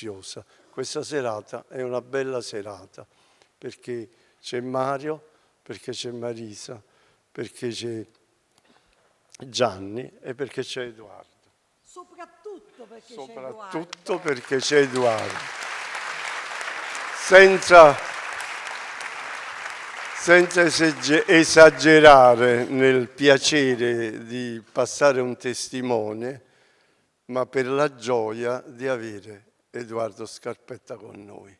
preziosa. Questa serata è una bella serata, perché c'è Mario, perché c'è Marisa, perché c'è Gianni e perché c'è Edoardo. Soprattutto perché Soprattutto perché c'è Edoardo. Senza esagerare nel piacere di passare un testimone, ma per la gioia di avere Edoardo Scarpetta con noi.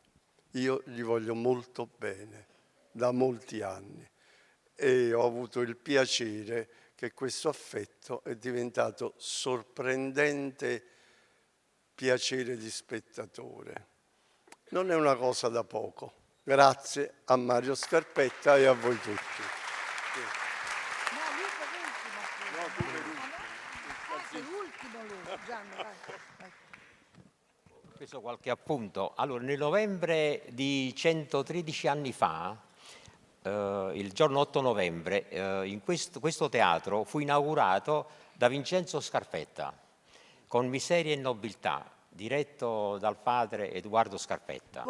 Io gli voglio molto bene da molti anni e ho avuto il piacere che questo affetto è diventato sorprendente piacere di spettatore. Non è una cosa da poco. Grazie a Mario Scarpetta e a voi tutti. Ho preso qualche appunto. Allora, nel novembre di 113 anni fa, il giorno 8 novembre, in questo teatro fu inaugurato da Vincenzo Scarpetta con Miseria e nobiltà, diretto dal padre Edoardo Scarpetta.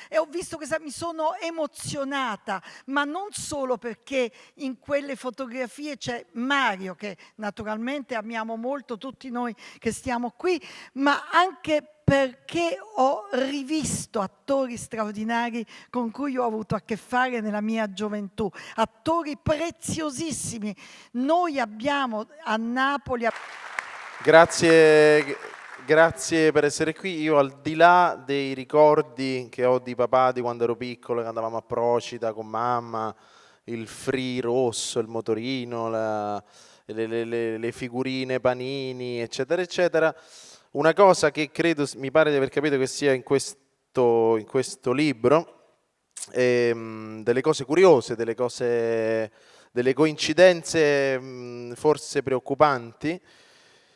E ho visto che mi sono emozionata, ma non solo perché in quelle fotografie c'è Mario, che naturalmente amiamo molto tutti noi che stiamo qui, ma anche perché ho rivisto attori straordinari con cui ho avuto a che fare nella mia gioventù, attori preziosissimi. Noi abbiamo a Napoli... Grazie per essere qui. Io, al di là dei ricordi che ho di papà di quando ero piccolo, che andavamo a Procida con mamma, il free rosso, il motorino, le figurine panini, eccetera, eccetera, una cosa che credo, mi pare di aver capito che sia in questo libro, delle cose curiose, delle coincidenze forse preoccupanti,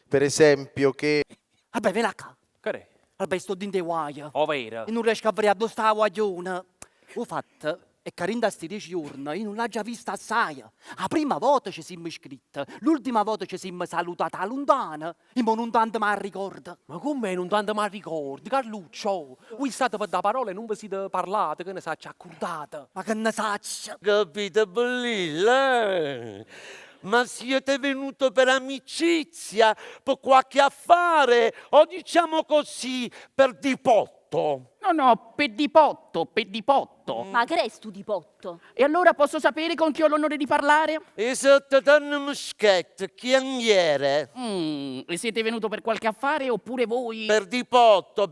per esempio che... Vabbè, venacca. Che è? Vabbè, sto dinte guaia. Ovvero? E non riesco a vedere addosso la guagliona. Ho fatto, e carinda sti 10 giorni, io non l'ho già vista assai. La prima volta ci siamo iscritti, l'ultima volta ci siamo salutati a lontana, e mo non tanto mi ricordo. Ma come non tanto mi ricordi, Carluccio? Voi state per da parole e non vi siete parlate, che ne sa, ci accordate. Ma che ne saccia? Capite, Bellilla? Ma siete venuto per amicizia, per qualche affare, o diciamo così, per dipotto? No, pedipotto. Ma che resto di potto? E allora posso sapere con chi ho l'onore di parlare? Esatto, Tanno Muschetto, chianghiere. E siete venuto per qualche affare oppure voi... Per dipotto.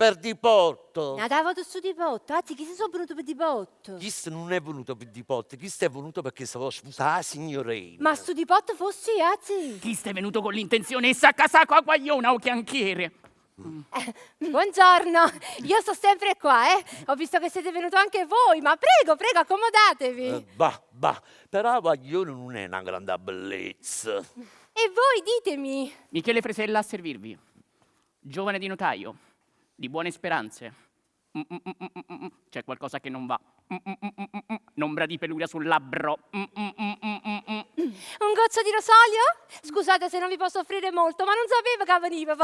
Andavo su di potto, anzi chi si sono venuto per di potto? Questo non è venuto per dipotto, questo è venuto perché stavo sposando la signorina. Ma su di potto fossi, anzi? Chi stai venuto con l'intenzione di saccasaco a guagliona o chianchiere? Buongiorno, io sto sempre qua, Ho visto che siete venuti anche voi, ma prego, accomodatevi. Però guaglione non è una grande bellezza. E voi ditemi. Michele Fresella a servirvi. Giovane di notaio, di buone speranze. C'è qualcosa che non va. Un'ombra di peluria sul labbro. Un goccio di rosolio? Scusate se non vi posso offrire molto, ma non sapevo che veniva.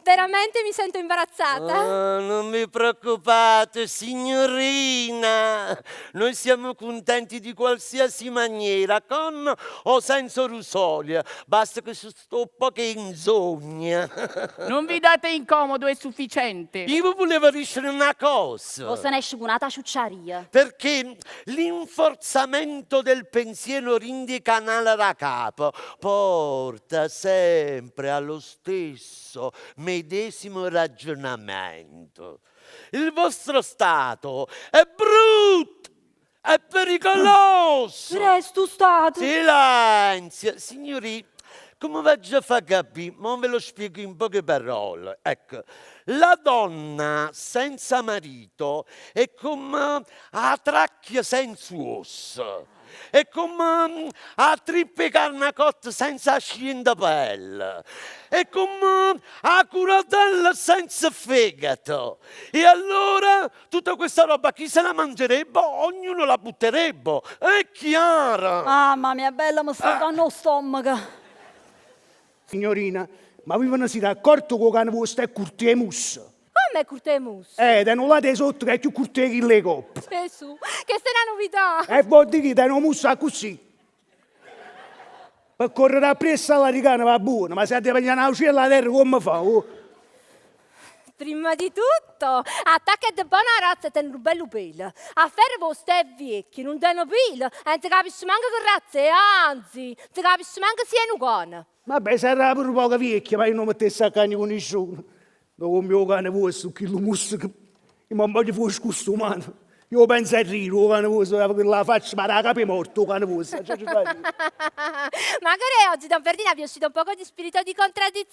Veramente mi sento imbarazzata. Non vi preoccupate, signorina. Noi siamo contenti di qualsiasi maniera, con o senza rosolio. Basta che si stoppa che insogna. Non vi date incomodo, è sufficiente. Io volevo dire una cosa. O se ne esce con una ciucciaria. Perché l'inforzamento del pensiero rindicanale da capo porta sempre allo stesso medesimo ragionamento. Il vostro stato è brutto, è pericoloso. Resto stato. Silenzio, signori. Come faccio a far capire? Ma ve lo spiego in poche parole. Ecco, la donna senza marito è come la tracchia senza ossa. È come a trippe carne cotta senza scienda pelle. È come a curatella senza fegato. E allora tutta questa roba chi se la mangerebbe? Ognuno la butterebbe. È chiaro? Mamma mia, bella, mi sta dando lo stomaco. Signorina, ma voi ve ne siete accorti che il cane vostro è curto e musso? me curtemus. Te non la dei sotto che è più corte che le coppe. Gesù, che sta una novità. E vuol dire che te non mussa così. Per correre appresso alla ricana va buono, ma se ti vogliono a uscire la terra come fa? Oh? Prima di tutto, attacca di buona razza e ten un bello pelo. A ferro vostè vecchi, non tengo pelo, e non ti capisci manco che razza è, anzi, non ti capisci manco se è un cane. Vabbè, sarà pure poco vecchia, ma io non mettessi a cane con nessuno. Dopo il mio cane vostro, che lo musso, che non voglio fosse questo umano. Io penso a ridere, il cane vostro, che la faccia, ma la capo è morto, il cane vostro. Magari oggi Don Ferdinando vi è uscito un po' di spirito di contraddizione.